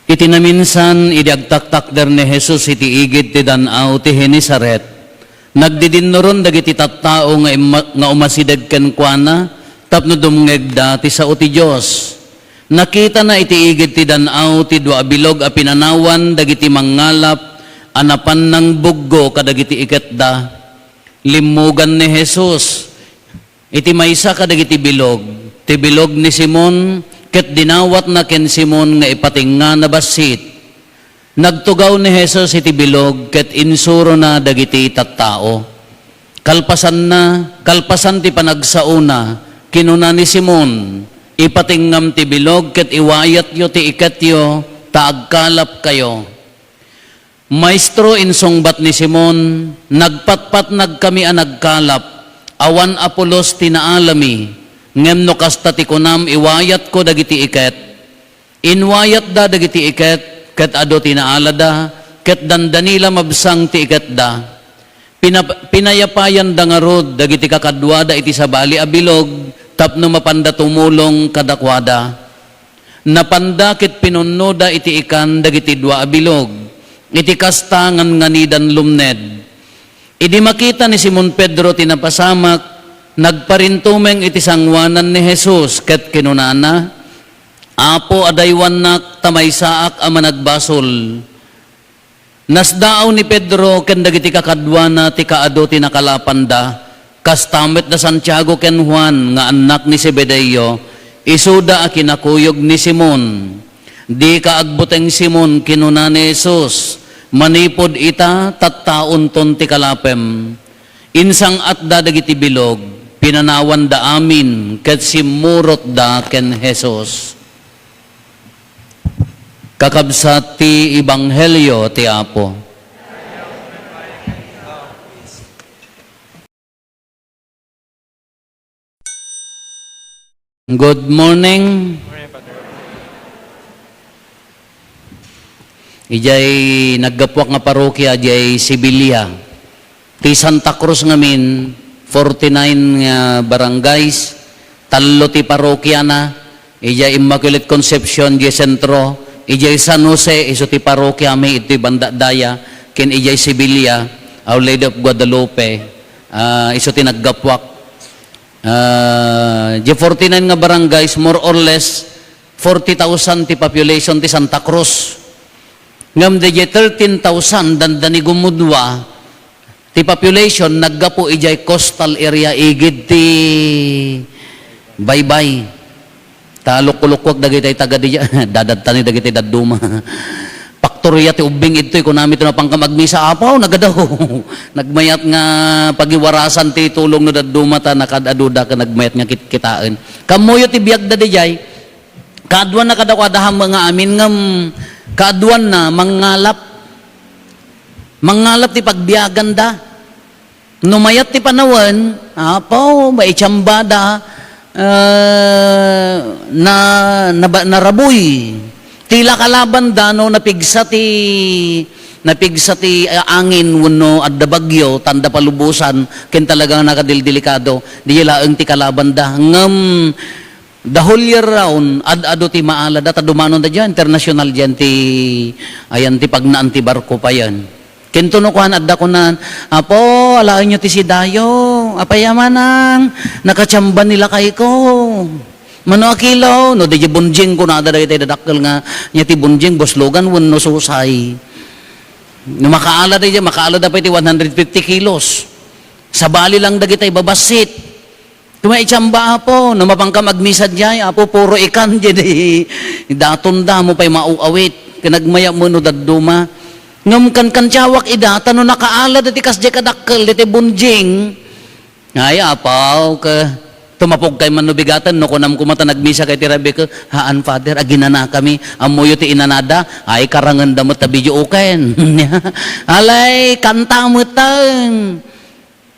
Iti naminsan, idiagtaktak der ni Jesus iti igid ti danaw ti Genesaret. Nagdidinnoron dagiti tattao nga umasideg ken kuana, tapno dumngeg da ti sao ti Dios. Nakita na iti igid ti danaw ti dua bilog a pinanawan dagiti mangalap anapan ng buggo kadagiti iketda. Limugan ni Jesus iti maysa kadagiti bilog, ti bilog ni Simon, ket dinawat na ken Simon nga ipatinga na basit. Nagtugaw ni Jesus iti bilog, ket insuro na dagiti tattao. Kalpasan ti panagsauna, kinuna ni Simon, ipatingngam ti bilog, ket iwayat yo ti iketyo, taagkalap kayo. Maestro, insongbat ni Simon, nagpatpat nagkami a nagkalap, awan Apolos tinaalami, ngem no kasta ti kunam iwayat ko dagiti iket. Inwayat da dagiti iket, ket ado tinaalada, ket dandanila mabsang ti iket da. Pinayapayan da nga rod dagiti kakadwada iti sabali a bilog, tapno mapanda tumulong kadakwada. Napanda ket pinunno da iti ikan dagiti dua a bilog, iti kasta ngan nganidan lumned. Idi makita ni Simon Pedro tinapasamak, nagparintumeng iti sangwanan ni Jesus, ket kinunana, Apo adaywanak tamaysaak a managbasol. Nasdaaw ni Pedro ken dagiti kakadwana ti kaado ti nakalapanda, kastamet da Santiago ken Juan nga anak ni Zebedeo, isuda a kinakuyog ni Simon. Di kaagbuteng Simon kinuna ni Jesus, manipod ita tattaon ton ti kalapem. Insang at da dagiti bilog, pinanawan da amin, ket simurot da ken Jesus. Kakabsat ti Ebanghelyo ti Apo. Good morning. Ijay naggapwak nga parokya, ijay Sibilia. Ti Santa Cruz ngamin, 49 nga barangays, talo ti parokya na, ijay Immaculate Conception, ijay sentro, ijay San Jose, iso ti parokya may iti banda daya, ken ijay Sibilia, Our Lady of Guadalupe, iso ti naggapwak. Ijay 49 nga barangays, more or less, 40,000 ti population ti Santa Cruz. Ngam ijay 13,000 dandani gumudwa, ti population, naggapo ijay coastal area, igid ti Baybay. Taluk-lukwag dagitay taga di dadadtani dagitay dadduma. Paktorya ti ubing ito'y kunami ito na pangkamagmisa apaw nagadaw. Nagmayat nga pagiwarasan ti tulong no dadduma ta nakadaduda ka nagmayat nga kitaan. Kamuyo ti biag da dijay. Kaadwan na kadakwadahan mga amin ngam kaadwan na mangalap. Mangalap ti pagbiagan da. Numayat ti panawan, apaw maichambada. Naraboy tila kalaban dano napigsa ti angin wenno adda bagyo tanda palubusan ken talagang nakadildelikado di laeng ti kalaban da ngem the whole year round ado ti maala da tadumanon da diyan international diyan ti ayan ti pagnaan ti barko pa yan. Kento no kuhan adda kunan, Apo, alain nyo ti si Dayo, apayamanang, nakachamba nila kay ko. Mano akilaw, no, di bunjing ko na adda tayo dadakkel nga, niya ti bunjing, boslogan, wano susay. No, makaala da pa iti 150 kilos. Sa bali lang dagitay babasit. Tumaichamba Apo, no, mapangka magmisad jay, Apo, puro ikan, jadi, daton da mo pa'y mauawit, kinagmaya mo no dadduma. Ngam kan tiyawak idata no nakaala dati kasjay kadakkel dati bunjing. Ay apaw ka tumapog kay manubigatan no kunam kumata nagmisa kay tirabi ko haan father aginana kami amuyo ti inanada ay karangan damot tabidyo uken. Alay kanta mo tan.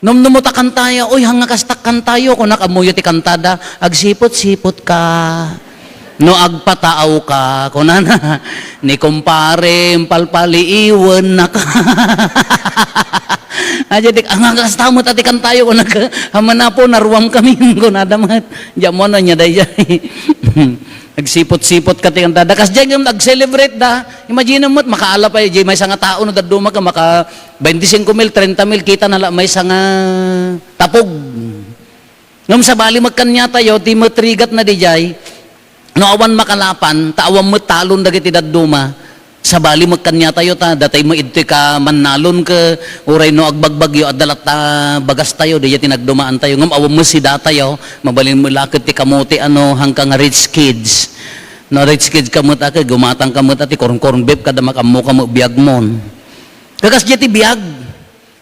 Numnumuta kantaya oy hanga kastak kantayo kun nakamuyo ti kantada agsipot-sipot ka. No agpataaw ka, kunana, ni kumpare, palpaliiwan na ka. Jadi ang kastamot ati kan tayo ko hamanapo naruwam kami ko nadamat. Jamo na nya dayay. Nagsipot-sipot ka tingin da. Kas dyan yung nag-celebrate da. Imagine mo, makaala pa yung may sanga tao na daduma ka, maka 25 mil, 30 mil, kita na may sanga tapog. Ngam sa bali magkanya tayo, di matrigat na di jay, no awan makalapan, taawan mo talon dagiti daduma, sa bali magkanya tayo ta, datay mo ito ka manalon ka, uray no agbagbagyo at dalat bagas tayo, di tinagdumaan tayo, ngam awan mo si tayo, mabalin mo lakit ti kamote hanggang rich kids. No rich kids kamot ake, gumatang kamot ati, korn beef kada makamu kamo biag mon. Kakas jeti biag.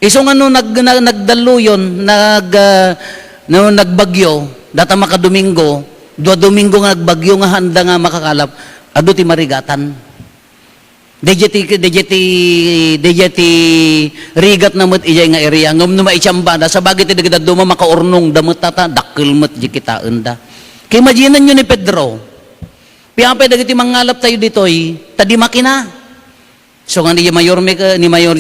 Isong nagdalo yun, nagbagyo, data makadomingo, 2 Domingo nga nagbagyo nga handa nga makakalap, ado ti marigatan. Dejeti rigat na mo't ijay nga area, ngam numa ichamba na, sa bagay ti dagdad duma makaurnong damot tata, dakil mo't di kita enda. Kaya imaginan nyo ni Pedro, piyapay dagiti mangalap tayo ditoy, tadi makina. So nga ni Mayor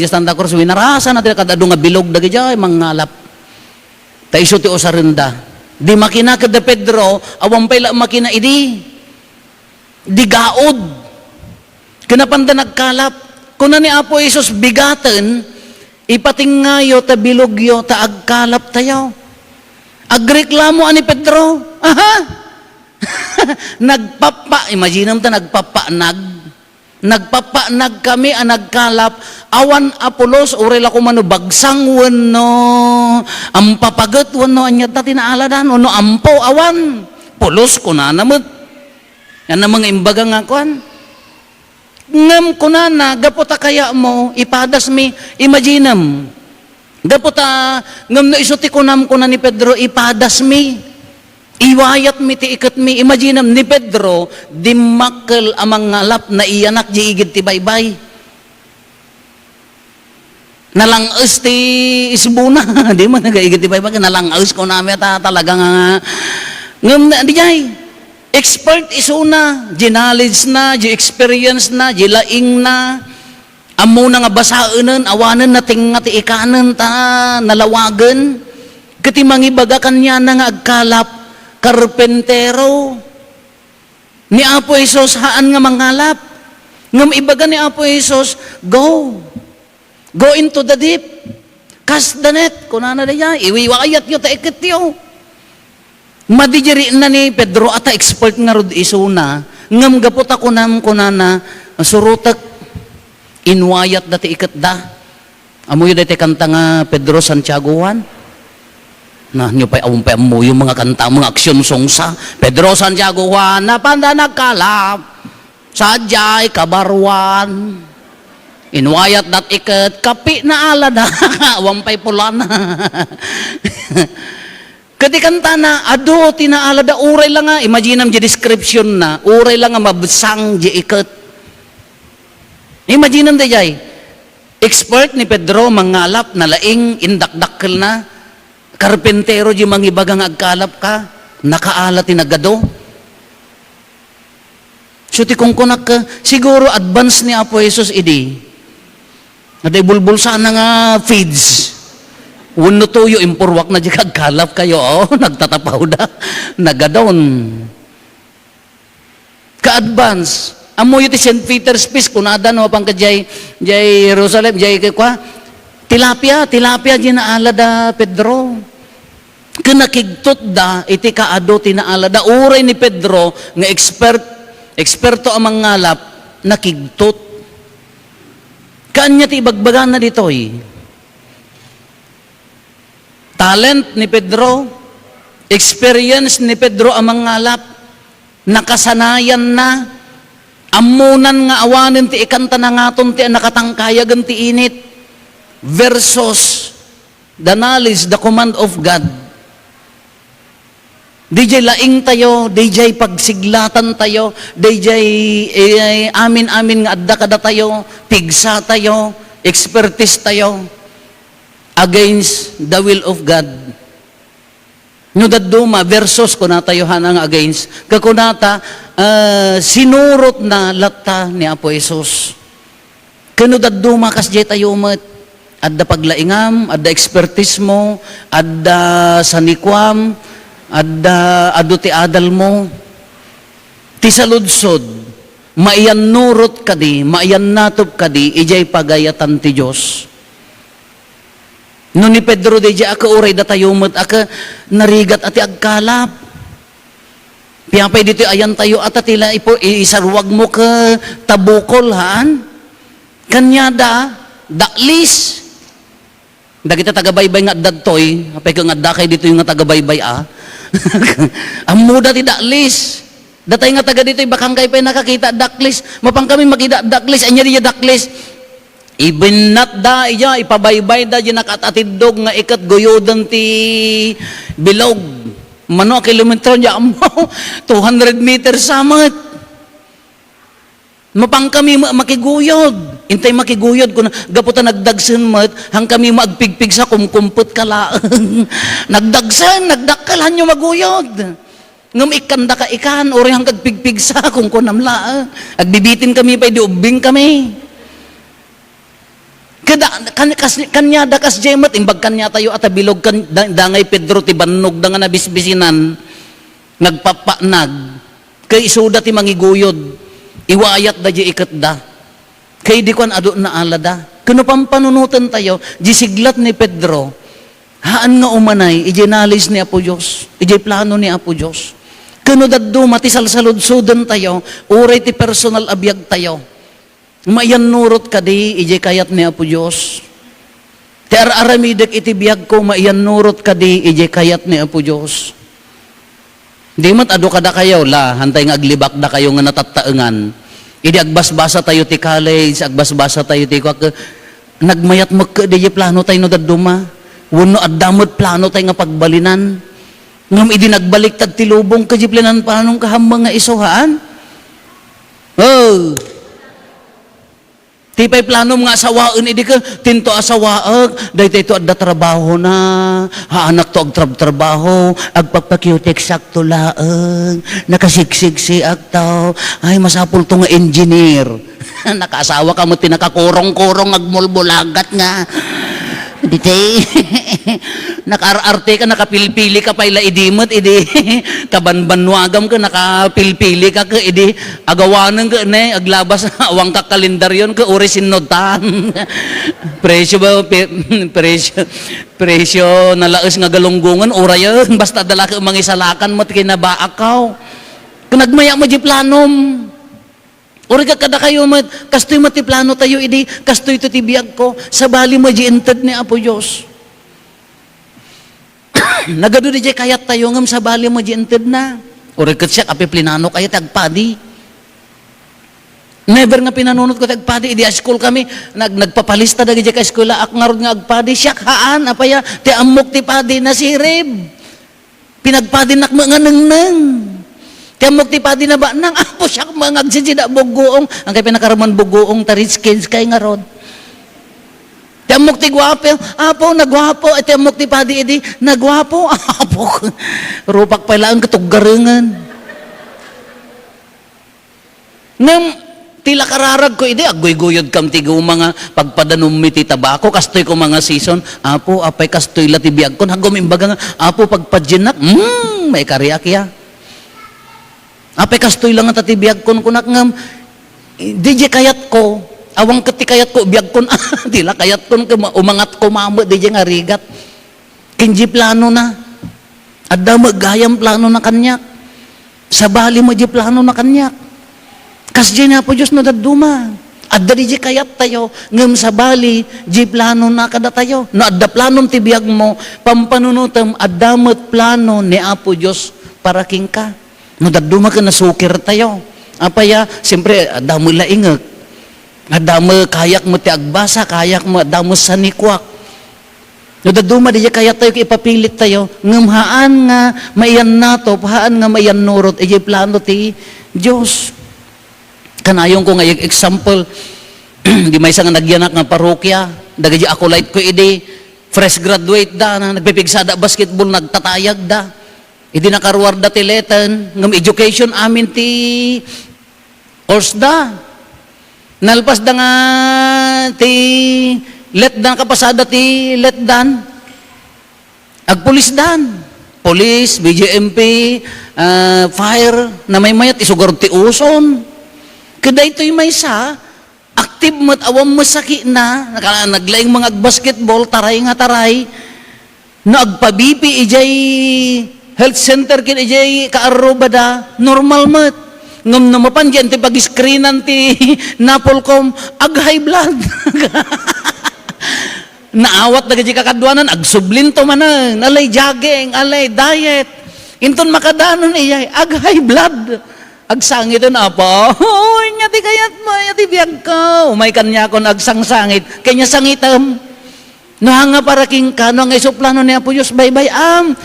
Santa Cruz, winarasa natin kadado nga bilog dagi jay mangalap. Tayo ti osarenda. Di makina kada Pedro, awang pala makina idi. Di gaod. Kinapanda nagkalap. Kuna ni Apo Isus bigaten, ipating ngayo ta bilogyo ta agkalap tayo. Agreklamo ani Pedro. Aha! Imagine mo ta nagpapanag kami ang nagkalap, awan Apolos, urela ko mano bagsang wano, ang papagat wano, anyat na tinaaladan, wano ampo, awan, pulos ko na namot. Yan na mga imbaga nga kuan. Ngam ko na, gapota kaya mo, ipadas mi, imaginam. Gapota, ngam na isuti ko na ni Pedro, ipadas mi. Iwayat mi ti ikat mi, imaginam ni Pedro, dimakkel amang ngalap na iyanak di igid ti baybay. Nalangas ti isbuna, di man nagaigid ti baybay, nalangas ko namin talaga nga. Ngam na, di jay, expert isuna, ginalids na, gi-experience na, gilaing na, amo na nga basaanan, awanan na tinga ti ikanan ta, nalawagan, kati mangibaga kanya na nga agkalap, karpentero ni Apo Isos haan nga mangalap ngam ibaga ni Apo Isos go into the deep, cast the net kunana daya iwiwayat yo ta iketyo madijeri na ni Pedro ata expert nga rod isuna ngam gapot ako nam kunana surutak inwayat dati iket da amoy dati kanta nga Pedro Santiago Juan na nyo pa'y awang mo yung mga kanta, mga aksyon songsa. Pedro Santiago Juan, napanda nagkalap, sadyay, kabarwan, inwayat dat ikat, kapi na ala na, awang pa'y pula na. Kati kanta na, ado, tinaala da, uray lang nga, imagine ang description na, uray lang nga mabsang di ikat. Imagine ang dayay, expert ni Pedro, mangalap, nalaing, indakdakkel na, karpentero di mangibagang agkalap ka, nakaala tinagado. So ti kung kunak ka, siguro advance ni Apo Jesus idi. Naday bulbul sana nga feeds. Wano tuyo, impurwak na di kagkalap kayo, nagtatapaw da, nagadon. Ka-advance. Amo yu ti St. Peter's Feast, kunada no, pang ka jay Jerusalem, jay kwa, tilapia di naala da Pedro. Kinakigtot da, iti kaado tinaala da. Uray ni Pedro, nga eksperto ang mangalap, nakigtot. Kanya ti ibagbagan na ditoy. Talent ni Pedro, experience ni Pedro ang mangalap, nakasanayan na, amunan nga awanin ti ikanta na ngaton ti nakatangkayagan ti init, versus the knowledge, the command of God. DJ laing tayo, DJ pagsiglatan tayo, DJ amin-amin nga adda kada tayo, pigsa tayo, expertise tayo, against the will of God. No daduma versus kunata Yohana nga against, kakunata sinurot na lata ni Apo Jesus. Kano daduma kas jay tayo mat, adda paglaingam, adda expertise mo, adda sanikwam, adda adu ti adal mo. Ti saludsod, maiyan nurot kadi, maiyan natop kadi, ijay pagayatan ti Diyos. No ni Pedro de ijay aka uray da tayo met aka narigat ati agkalap. Piyapay dito ayan tayo at tila isarwag mo ka tabukol haan. Kanyada, daklis. Da kita tagabaybay nga dadtoy, apay ka nga dakay dito yung nga tagabaybay Amuda ti daklis. Datay nga taga dito bakang kay pay nakakita daklis. Mapang kami makita daklis, anya diya daklis. Ibinat da iya ipabaybay da di nakatatidog nga ikat goyodan ti bilog. Mano kilometro niya mo 200 meters samat. Mapang kami makiguyod. Intay makiguyod kun gaputan nagdagsen mat hang kami magpigpig sa kumkumpot kalaang. Nagdakkalan nyo maguyod. Ngam ikanda ka ikan ori hang kagpigpig sa kung kunamla. Agbibitin kami pa di ubing kami. Kanya dakas jemat imbag kanya tayo at bilog kan dangay Pedro ti bannog da nga nabisbisinan nagpapanag kay isuda ti mangiguyod iwayat da di ikat da kay di kwan adu na alada kuno pampanunutan tayo di siglat ni Pedro haan nga umanay ijinalis ni Apo Diyos ijay plano ni Apo Diyos kuno daddo mati salsaludsudan tayo uray ti personal abiyag tayo mayan nurot kadi, ijay kayat ni Apo Diyos. Ti ar-aramidek iti biyag ko, mayan nurot kadi, ijay kayat ni Apo Diyos. Di mat ado kada kayo, hantay nga aglibak da kayo nga natataengan. Idi agbasbasa tayo ti college, agbasbasa tayo ti kwak, nagmayat magka, di plano tayo no daduma. Wano addamot plano tayo nga pagbalinan. Ngam idi nagbaliktad ti lubong, kajiplinan panong kahambang nga isuhaan. Oh! Tipay plano mga asawaan, idi ka, tinto asawaag, dahil ito adda trabaho na, haanak to ag trabaho, agpapakyutek sakto laang, nakasiksik si aktaw, ay masapul to nga engineer. Nakaasawa ka mo, tinakakurong-kurong, agmulbulagat nga. Dito nakaarte ka, nakapilpili ka pa ila idimot, idi kabanbanwagam ka, nakapilpili ka, idi agawanan ka, aglabas, awang ka kalendaryon ka, uri sinutan. Presyo ba, presyo nalaos nga galunggungan, ura yun, basta dala ka mangisalakan mo, kinabaakaw. Nagmaya mo di planom. Uri ka kada kayo, kastoy matiplano tayo, idi, kastoy ito tibiyag ko, sa bali mo di ented ni Apo Diyos. Nagado di kayat tayo ngam sa bali mo di ented na. Uri ka siya, kapi plinano kayo, tagpadi. Never nga pinanunod ko tagpadi, idi school kami, nagpapalista na di ka school, akngarod nga agpadi, siya haan, apaya, ti amok ti padi na si Rib. Pinagpadi nak mga nang. Tiamok ti padi na ba nang apo siya mga agsisida bugoong ang kay pinakaraman bugoong taris kids kay nga rod. Tiamok ti gwapo apo nagwapo at tiamok ti padi edi nagwapo apo rupak pa lang katuggarengan. Ngam tila kararag ko edi agoy-goyod kam ti mga pagpadanom mi ti tabako kastoy ko mga season apo apay kastoy la ti biag kon hagom imbaga nga apo pagpadjenak may kariak ya. Apay kastoy lang ang tatibiyag kon kunak ngam, DJ kayat ko, awang kati kayat ko, biyag kon, tila kayat kon, umangat ko mamo, DJ nga rigat. Kinji plano na, adda magayam plano na kanyak, sa bali mo di plano na kanyak. Kasdi na po Diyos na daduma, adda DJ kayat tayo, ngam sa bali, di plano na kada tayo. No adda planom tibiyag mo, pampanunutam, adda mo't plano ni Apo Diyos para king ka. No daduma ka nasukir tayo. Apaya, siyempre, adamo laingag. Adamo kayak mo ti agbasa, kayak mo, adamo sanikwak. No daduma di kaya tayo ipapilit tayo. Ngamhaan nga maiyan nato, pahaan nga maiyan nurot, iji plano ti Diyos. Kanayong ko nga example, di may isang nagyanak nga parokya, dagaji ako light ko idi, fresh graduate da, na nagpipigsada basketball, nagtatayag da. Idi nakaruwarda ti letan, ngam education amin ti course da. Nalpas da nga ti letdan kapasada ti letdan. Agpulis dan. Police, BJMP, fire, na may mayat, isugar ti uson. Kada ito'y may sa, active mo't awam masaki na, naglaing mga basketball, taray nga taray, na agpabipi ijay health center kin ijay kaaroba da, normal mo't. Ngam namapan dyan, ti pag-screenan ti Napolcom, ag high blood. Naawat na gaji kakadwanan, agsublin to manan, alay jogging, alay diet. Inton makadanon iyay, ag high blood. Agsangit na apa, hoy, nyati kayat mo, nyati biyag ka. Umay kanya kon agsangsangit, kanya sangitam. Nohanga para king kano, ang isoplano niya po Diyos, bye-bye am.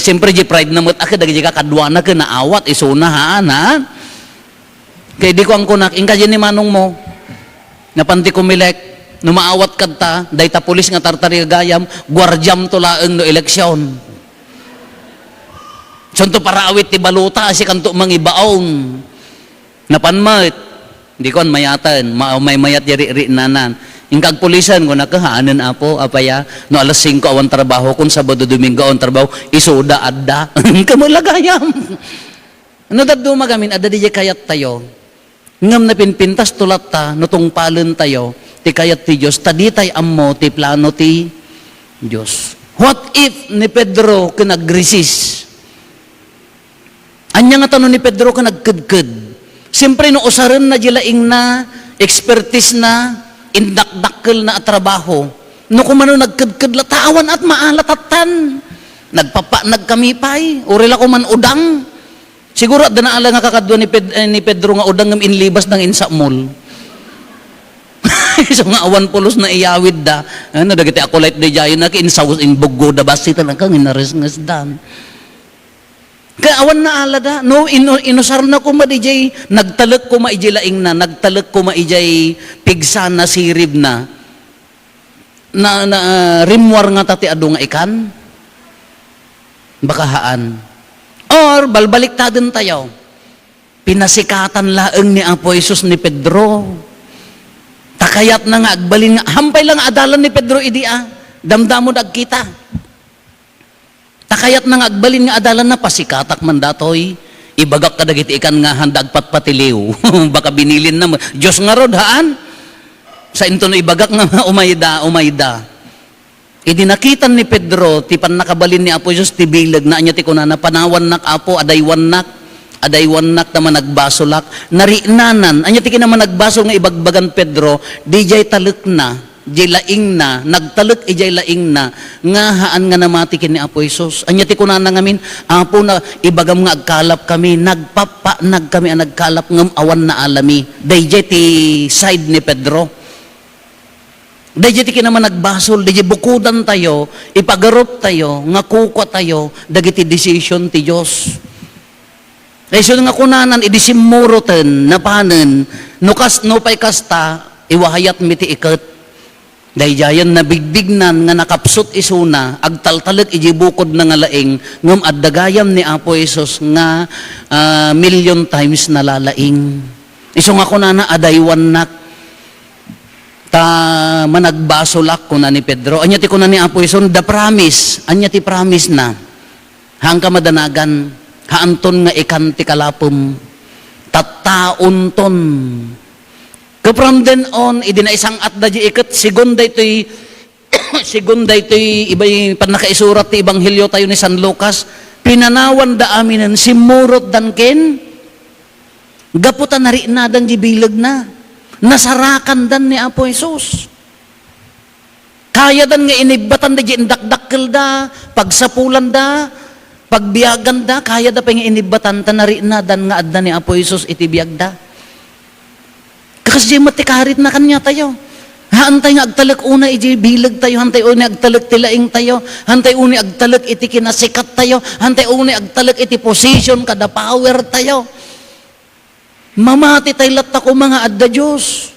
Siyempre, di pride na mo't akad, gaji kakadwanan ka, naawat, isunahaan, ha? Kaya di ko ang kunak, ingka ni manong mo, napanti kumilek, numaawat kadta, day ta pulis nga tartari gayam, gwardyam to laeng no eleksyon. Sonto para awit ti baluta, si kanto mangibaong. Napanmat, di kon mayatan, may mayat yari nanan. Ingkag pulisan ko nakahaanan apo, apaya, no alas 5 awan trabaho, kung Sabado Domingo awan trabaho, isuda adda, kamulagayam. Ano daddo magamin, adda di kayat tayo. Ngam na pinpintas tulat ta, nutong palen tayo, ti kayat ti Diyos, taditay ammo ti plano ti Diyos. What if ni Pedro ka nag-resist? Anya nga tanong ni Pedro ka nagkudkud? Siyempre no usaran na jilaing na, expertise na, indakdakkel na at trabaho. No kumano nagkudkud latawan at maalatatan. Nagkamipay, urila ko man udang. Siguro at danaala nga kakadwa ni Pedro nga udang ng inlibas ng insamol. So nga awan pulos na iyawid da. Ano dagiti ako light de jayo na kinsawas in bugo da basi talaga nginares ngasdan. Kaya awan na ala da. No inusar na ko ma DJ, nagtalek ko ma ijay laing na, nagtalek ko ma ijay pigsa na sirib na. Rimwar nga tati adu nga ikan. Bakahaan. Or balbaliktaden tayo. Pinasikatan laeng ni Apo Jesus ni Pedro. Takayat na nga, agbalin nga, hampay lang adalan ni Pedro idia, damdamo nagkita. Takayat na nga, agbalin nga adalan na, pasikatak man datoy, ibagak ka dagiti ikan nga handag patpatiliw, baka binilin na, Diyos nga rod haan, sa into na ibagak nga umayda. Idinakitan ni Pedro, ti pan nakabalin ni Apo Jesus, ti bilag na anya ti kunana, panawan nak Apo, adaywan nak naman nagbasolak, narinanan, anya tiki naman nagbasol nga ibagbagan Pedro, di jay talek na, jay laing na, nagtalek ijay laing na, nga haan nga namatikin ni Apo Isos. Anya ti kunana ngamin, Apo na ibagam nga agkalap kami, nagpapanag kami ang nagkalap ngam awan na alami. Di jay ti side ni Pedro. Di jay tiki naman nagbasol, di jay bukudan tayo, ipagarop tayo, nga kukwa tayo, dagiti decision ti Diyos. Dahil so nga kunanan, idisimuroten, napanen, no pay kasta, iwahayat miti ikat. Dahil jayan nabigbignan, nga nakapsot isuna, agtaltalag ijibukod na nga laing, ngam addagayam ni Apo Jesus nga million times nalalaing. Iso nga kunana, adaywan nak, ta managbasolak kuna ni Pedro. Anya ti kuna ni Apo Jesus, the promise, anya ti promise na, hangka madanagan, haanton nga ikan ti kalapom, tattaon ton. From then on, idina isang at da di ikat, segunda ito'y iba'y panakaisurat ti Ebanghelyo tayo ni San Lucas, pinanawan da aminan, simurot dan ken, gaputan na rin na dan di bilag na, nasarakan dan ni Apo Jesus. Kaya dan nga inibatan da di indakdakkel da, pagsapulan da, pagbiyagan da, kaya da pa nga inibatan, tanari na, dan nga adda ni Apo Jesus itibiyag da. Kasi matikarit na kanya tayo. Hantay nga agtalak una, iji bilag tayo, hantay una agtalak tilaing tayo, hantay una agtalak iti kinasikat tayo, hantay una agtalak iti position, kada power tayo. Mamati tayo latta ko mga adda Diyos.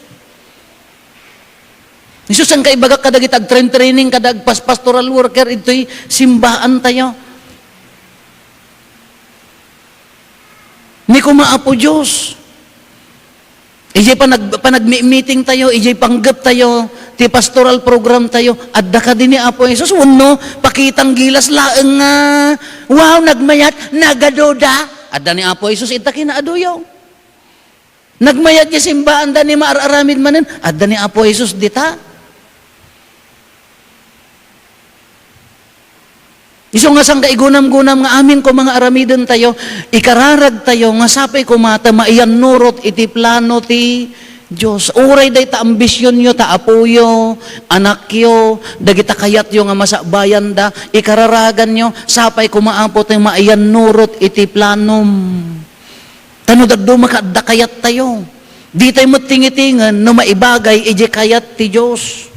Isus ang kaibagak kadag itag training, kadag pastoral worker, ito'y simbahan tayo. Ni kumaapo Diyos. Ijay panag-meeting tayo, ijay panggap tayo, ti pastoral program tayo, adda ka din ni Apo Jesus, uno, pakitang gilas laeng nga, wow, nagmayat, nagadoda, adda ni Apo Jesus, ita kinaaduyaw. Nagmayat niya simbaan, da ni maararamid manin, adda ni Apo Jesus, dita. Iso nga sang kaigunam-gunam nga amin ko mga aramidon tayo, ikararag tayo, nga sapay kumata, maiyan nurot, iti plano ti Diyos. Uray day ta ambisyon nyo, ta apuyo, anak yo, dagita kayat yo nga masabayan da, ikararagan nyo, sapay kumaapot yung maiyan nurot, iti planom. Tanudagdo makadda kayat tayo. Di tayo matingitingan, no maibagay, iji kayat ti Diyos.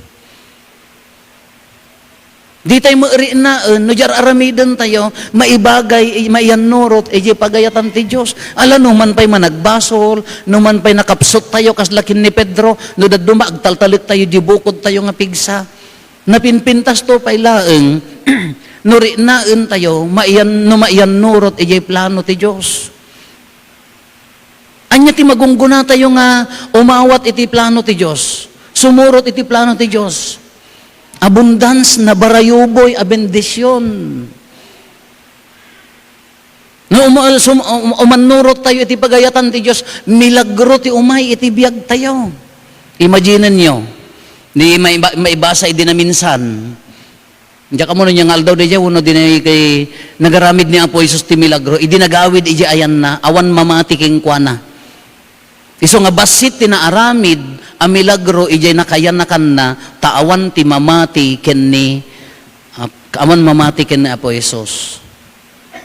Di tayo maarinaan, no jar aramidan tayo, maibagay, maiyan nurot, iji pagayatan ti Diyos. Ala, numan pa'y managbasol, numan pa'y nakapsot tayo, kaslakin ni Pedro, no daduma, agtaltalit tayo, di bukod tayo nga pigsa. Napinpintas to pa'y laeng, no rinaan tayo, maiyan nurot, iji plano ti Diyos. Anya ti magungguna tayo nga, umawat iti plano ti Diyos, sumurot iti plano ti Diyos. Abundance na barayuboy a bendisyon. No umanurot tayo iti pagayatan ti Diyos, milagro ti umay iti biyag tayo. Imagine nyo, di maibasa idi na minsan. Diya ka muna niyang aldaw di dya, uno din kay nagaramid ni Apo Jesus ti milagro, idi nagawid iji ayan na, awan mamati king kuana. Iso nga basit ti naaramid, a milagro ijay nakayanakan na taawan ti mamati kenni awan mamati kenni Apo Jesus.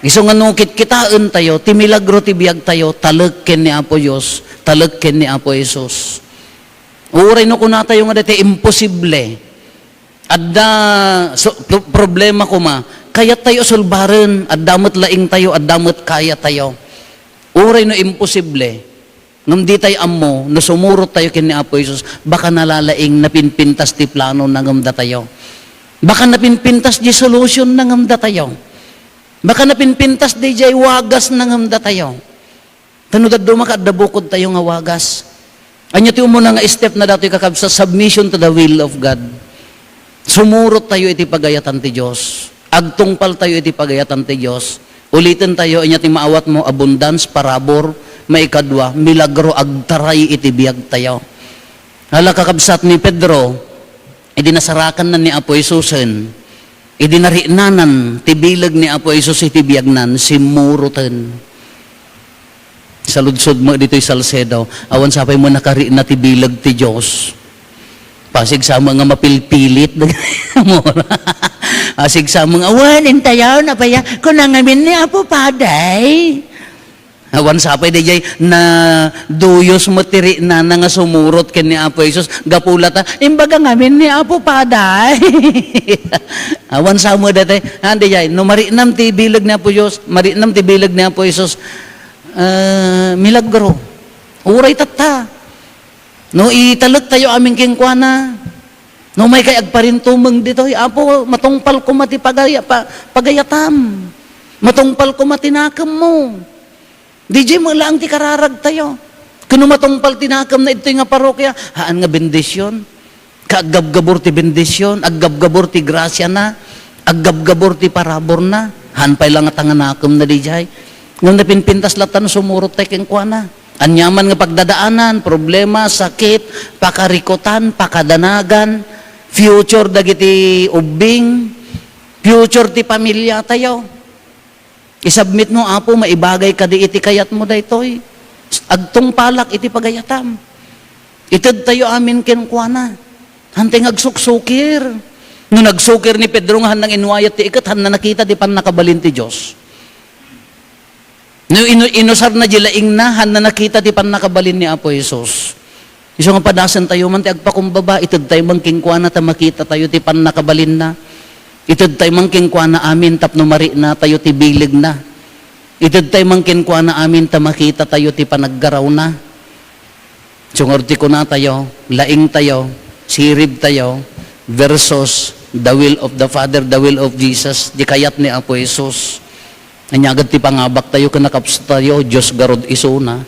Iso nga nukit kitaan tayo ti milagro ti biyag tayo taleg kenni Apo Dios, taleg kenni Apo Jesus. Uray no kuna tayo nga dati imposible. Adda problema kuma kayat tayo sulbaren, addamot laing tayo, addamot kaya tayo. Uray no imposible. Ngam di tayo amo, nasumurot tayo kini Apo Jesus, baka nalalaing napinpintas ti plano na ngamda tayo. Baka napinpintas di solution na ngamda tayo. Baka napinpintas di jay wagas na ngamda tayo. Tanudad dumakad da bukod tayo nga wagas. Anya ti umuna nga step na dato kakabsa, submission to the will of God. Sumurot tayo iti pagayatan ti Diyos. Agtungpal tayo iti pagayatan ti Diyos. Ulitin tayo, anya ti maawat mo, abundance, parabor, maikadwa, milagro, agtaray iti biyag tayo. Hala kakabsat ni Pedro, idi nasarakan na ni Apo Jesusen, idi narinanan, tibilag ni Apo Jesus iti biyagnan, simurutan. Sa ludsod mo dito'y Salcedo, awan sapay mo nakari na tibilag ti Diyos. Pasig sa mga mapilpilit, asig sa mga awan, intayaw na paya, kunangamin ni Apo Paday. Awan sapay di jay na duyos matiri na nga sumurot ken ni Apo Jesus gapulata imbaga ngamin ni Apo Paday. Awan sa mo dati andi jay no marinam ti bilag ni Apo Dios, marinam ti bilag ni Apo Jesus. Milagro. Uray tatta. No italek tayo aming kingkuana. No may kay agparintumeng dito, Apo matungpal ko mati pagayatam. Matungpal ko matinakam mo. DJ mo lang ti kararag tayo. Kung matungpal tinakam na ito nga parokya, haan nga bendisyon. Kaagabgabor ti bendisyon, aggabgabor ti grasya na, aggabgabor ti parabor na, hanpay lang at tanganakam na DJ. Nung napinpintas latan, sumurot tayo keng kuana. Anyaman nga pagdadaanan, problema, sakit, pakarikotan, pakadanagan, future dagiti ubing, future ti pamilya tayo. Isubmit mo, Apo, maibagay ka di iti kayat mo daytoy. Agtong palak iti pagayatam. Itid tayo amin kenkwana. Hanteng agsuksukir. No nagsukir ni Pedro nga hanang inwayat ti ikat, han na nakita di pan nakabalin ti Diyos. No inusar na jilaing na, han na nakita di pan nakabalin ni Apo Jesus. Iso nga padasan tayo man ti agpakumbaba, itid tayo mangkingkwana ta makita tayo ti pan nakabalin na. Itid tayo mangking kwa na amin tapno mari na tayo ti bilig na. Itid tayo mangkin kwa na amin ta makita tayo ti panaggaraw na. Sungorti ko na tayo, laing tayo, sirib tayo, versus the will of the Father, the will of Jesus, di kayat ni Apo Jesus. Anyagad ti pangabak tayo, kanakaps tayo, Diyos garod isuna.